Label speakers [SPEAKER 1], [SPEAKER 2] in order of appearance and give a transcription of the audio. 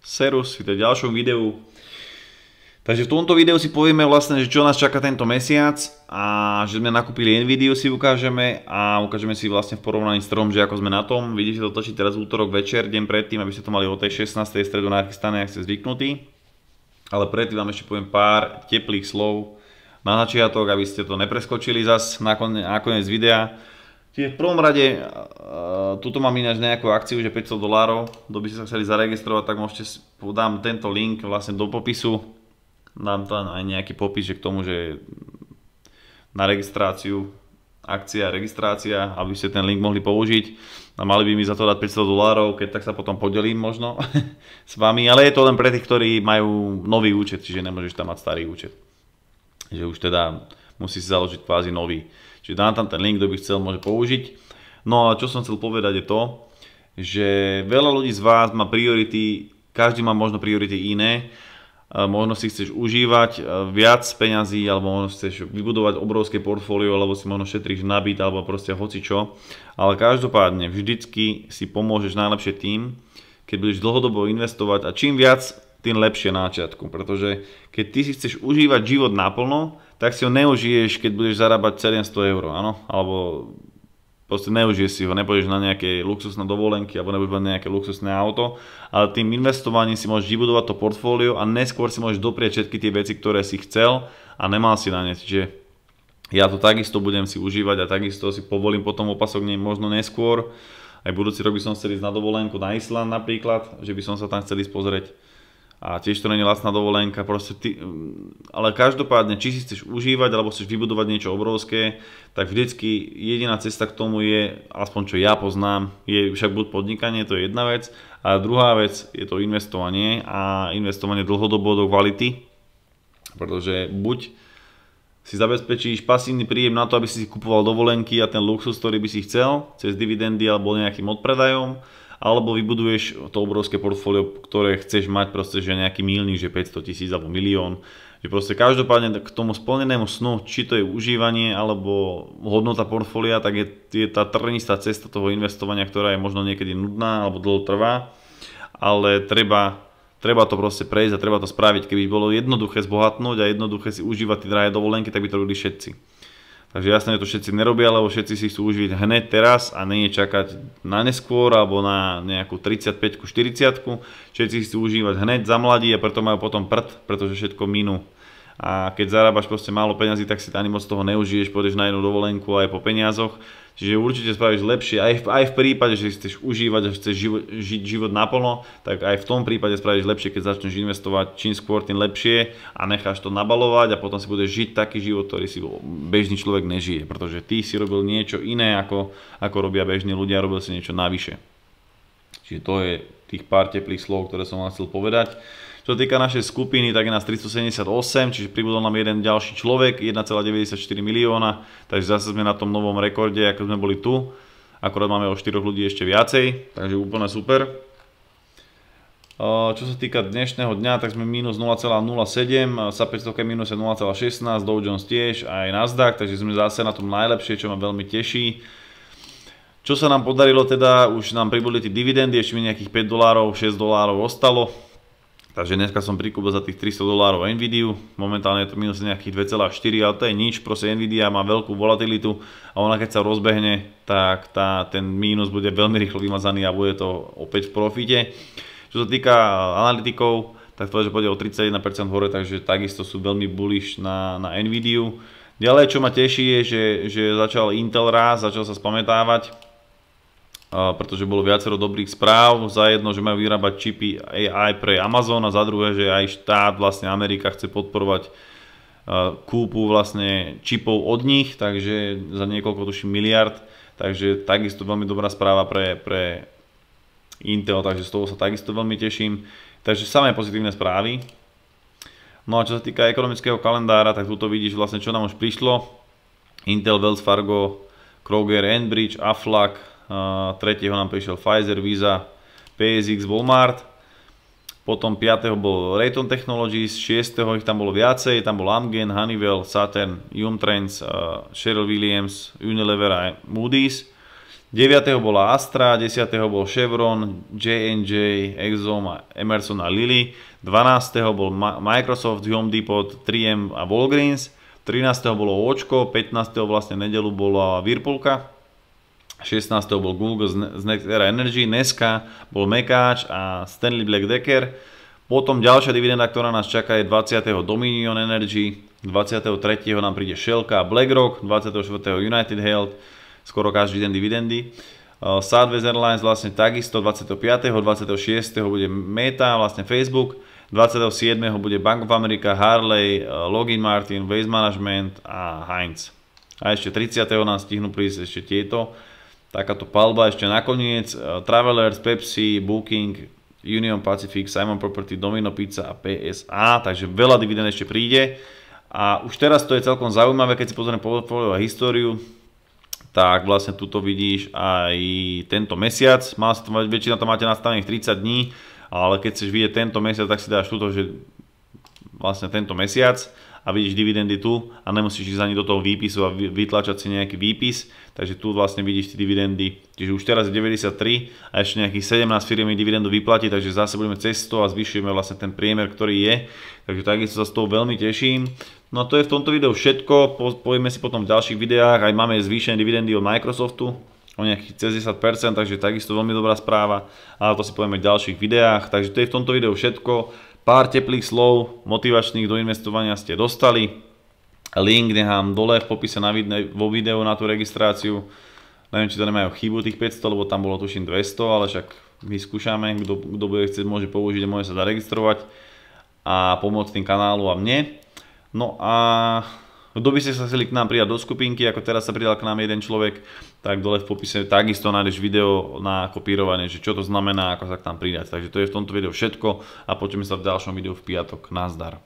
[SPEAKER 1] Serus, v ďalšom videu. Takže v tomto videu si povieme vlastne, že čo nás čaká tento mesiac a že sme nakúpili Nvidiu si ukážeme a ukážeme si vlastne v porovnaní s trhom, že ako sme na tom. Vidíte, to točí teraz útorok večer, deň predtým, aby ste to mali o tej 16. stredu nachystané, ak ste zvyknutí. Ale predtým vám ešte poviem pár teplých slov na začiatok, aby ste to nepreskočili zas na koniec videa. Čiže v prvom rade, tuto mám ináč nejakú akciu, že $500, kto by ste sa chceli zaregistrovať, tak môžete, dám tento link vlastne do popisu, dám tam aj nejaký popis, že k tomu, že na registráciu, akcia, registrácia, aby ste ten link mohli použiť a mali by mi za to dať $500, keď tak sa potom podelím možno s vami, ale je to len pre tých, ktorí majú nový účet, čiže nemôžeš tam mať starý účet, že už teda musí si založiť kvázi nový. Čiže dám tam ten link, kto by chcel, môže použiť. No a čo som chcel povedať je to, že veľa ľudí z vás má priority, každý má možno priority iné. Možno si chceš užívať viac peňazí, alebo možno chceš vybudovať obrovské portfólio, alebo si možno šetríš na byt, alebo proste hocičo. Ale každopádne vždycky si pomôžeš najlepšie tým, keď budeš dlhodobo investovať a čím viac, tým lepšie na začiatku. Pretože keď ty si chceš užívať život naplno, tak si ho neužiješ, keď budeš zarábať 700 €, áno? Alebo proste neužiješ si ho, nepôjdeš na nejaké luxusné dovolenky alebo nebudeš mať nejaké luxusné auto, ale tým investovaním si môžeš vybudovať to portfólio a neskôr si môžeš doprieť všetky tie veci, ktoré si chcel a nemal si na ne. Čiže ja to takisto budem si užívať a takisto si povolím potom opasok možno neskôr. Aj budúci rok by som chcel ísť na dovolenku na Island napríklad, že by som sa tam chcel ísť pozrieť. A tiež to nie je lacná dovolenka, proste ale každopádne, či si chceš užívať alebo chceš vybudovať niečo obrovské, tak vždycky jediná cesta k tomu je, aspoň čo ja poznám, je však buď podnikanie, to je jedna vec, a druhá vec je to investovanie a investovanie dlhodobo do kvality, pretože buď si zabezpečíš pasívny príjem na to, aby si kupoval dovolenky a ten luxus, ktorý by si chcel, cez dividendy alebo nejakým odpredajom, alebo vybuduješ to obrovské portfólio, ktoré chceš mať proste, že nejaký míľnik, že 500 000 alebo milión. Že proste každopádne k tomu splnenému snu, či to je užívanie alebo hodnota portfólia, tak je tá trnistá cesta toho investovania, ktorá je možno niekedy nudná alebo dlho trvá, ale treba to proste prejsť a treba to spraviť. Keby bolo jednoduché zbohatnúť a jednoduché si užívať tie drahé dovolenky, tak by to robili všetci. Takže jasné, že to všetci nerobia, lebo všetci si chcú užiť hneď teraz a nie čakať na neskôr alebo na nejakú 35-ku, 40-ku. Všetci si chcú užívať hneď za mladí a preto majú potom prd, pretože všetko minú. A keď zarábaš proste málo peňazí, tak si ani moc toho neužiješ, pôjdeš na jednu dovolenku aj po peniazoch. Čiže určite spravíš lepšie, aj v prípade, že chceš užívať a chceš žiť život naplno, tak aj v tom prípade spravíš lepšie, keď začneš investovať čím skôr, tým lepšie a necháš to nabalovať a potom si budeš žiť taký život, ktorý si bežný človek nežije, pretože ty si robil niečo iné, ako robia bežní ľudia, robil si niečo navyše. Čiže to je tých pár teplých slov, ktoré som vám chcel povedať. Čo sa týka našej skupiny, tak je nás 378, čiže pribudol nám jeden ďalší človek, 1,94 milióna, takže zase sme na tom novom rekorde, ako sme boli tu. Akorát máme o 4 ľudí ešte viacej, takže úplne super. Čo sa týka dnešného dňa, tak sme minus 0,07, S&P 500 minus 0,16, Dow Jones tiež, aj Nasdaq, takže sme zase na tom najlepšie, čo ma veľmi teší. Čo sa nám podarilo teda, už nám pribudli tie dividendy, ešte mi nejakých $5, $6 ostalo. Takže dneska som prikúpil za tých $300 Nvidiu, momentálne je to minus nejakých 2,4, ale to je nič, proste Nvidia má veľkú volatilitu a ona keď sa rozbehne, tak ten mínus bude veľmi rýchlo vymazaný a bude to opäť v profite. Čo sa týka analytikov, tak to je, že pôjde o 31% hore, takže takisto sú veľmi bullish na Nvidiu. Ďalej, čo ma teší je, že začal Intel rásť, začal sa spamätávať, pretože bolo viacero dobrých správ. Za jedno, že majú vyrábať čipy AI pre Amazon a za druhé, že aj štát, vlastne Amerika, chce podporovať kúpu vlastne čipov od nich, takže za niekoľko tuším miliard, takže takisto veľmi dobrá správa pre Intel, takže z toho sa takisto veľmi teším. Takže samé pozitívne správy. No a čo sa týka ekonomického kalendára, tak tuto vidíš vlastne, čo nám už prišlo. Intel, Wells Fargo, Kroger, Enbridge, Aflac, 3. nám prišiel Pfizer, Visa, PSX, Walmart. Potom 5. bol Raytheon Technologies, 6. ich tam bolo viacej, tam bol Amgen, Honeywell, Saturn, Trends, Sherwin-Williams, Unilever a Moody's. 9. bola Astra, 10. bol Chevron, J&J, Exxon, Emerson a Lilly, 12. bol Microsoft, Home Depot, 3M a Walgreens, 13. bolo Očko, 15. vlastne nedelu bola Whirlpoolka, 16. bol Google z Next Era Energy, dneska bol Mekáč a Stanley Black Decker. Potom ďalšia dividenda, ktorá nás čaká je 20. Dominion Energy, 23. nám príde Shellka a BlackRock, 24. United Health, skoro každý deň dividendy. Southwest Airlines vlastne takisto 25. 26. bude Meta, vlastne Facebook, 27. bude Bank of America, Harley, Lockheed Martin, Waste Management a Heinz. A ešte 30. nám stihnú prísť ešte tieto. Takáto palba ešte nakoniec. Travelers, Pepsi, Booking, Union Pacific, Simon Property, Domino Pizza a PSA. Takže veľa dividend ešte príde. A už teraz to je celkom zaujímavé, keď si pozrieme portfólio a históriu. Tak vlastne tuto vidíš aj tento mesiac. Väčšina to máte nastavených 30 dní. Ale keď chceš vidieť tento mesiac, tak si dáš tuto, že vlastne tento mesiac a vidíš dividendy tu a nemusíš ísť ani do toho výpisu a vytlačať si nejaký výpis. Takže tu vlastne vidíš tie dividendy. Čiže už teraz je 93 a ešte nejakých 17 firiem dividendu vyplatí, takže zase budeme cez 100 a zvyšujeme vlastne ten priemer, ktorý je. Takže takisto sa z toho veľmi teším. No a to je v tomto videu všetko. Povieme si potom v ďalších videách. Aj máme zvýšené dividendy od Microsoftu o nejakých cez 10%, takže takisto veľmi dobrá správa, ale to si povieme v ďalších videách. Takže to je v tomto videu všetko. Pár teplých slov motivačných do investovania ste dostali. Link nechám dole v popise vo videu na tú registráciu. Neviem, či to nemajú chybu tých 500, lebo tam bolo tuším 200, ale však my skúšame, kto bude chcieť, môže použiť a môže sa zaregistrovať a pomôcť tým kanálu a mne. No a kto by ste sa chceli k nám pridať do skupinky, ako teraz sa pridal k nám jeden človek, tak dole v popise takisto nájdeš video na kopírovanie, že čo to znamená, ako sa k nám pridať. Takže to je v tomto videu všetko a počujeme sa v ďalšom videu v piatok. Nazdar.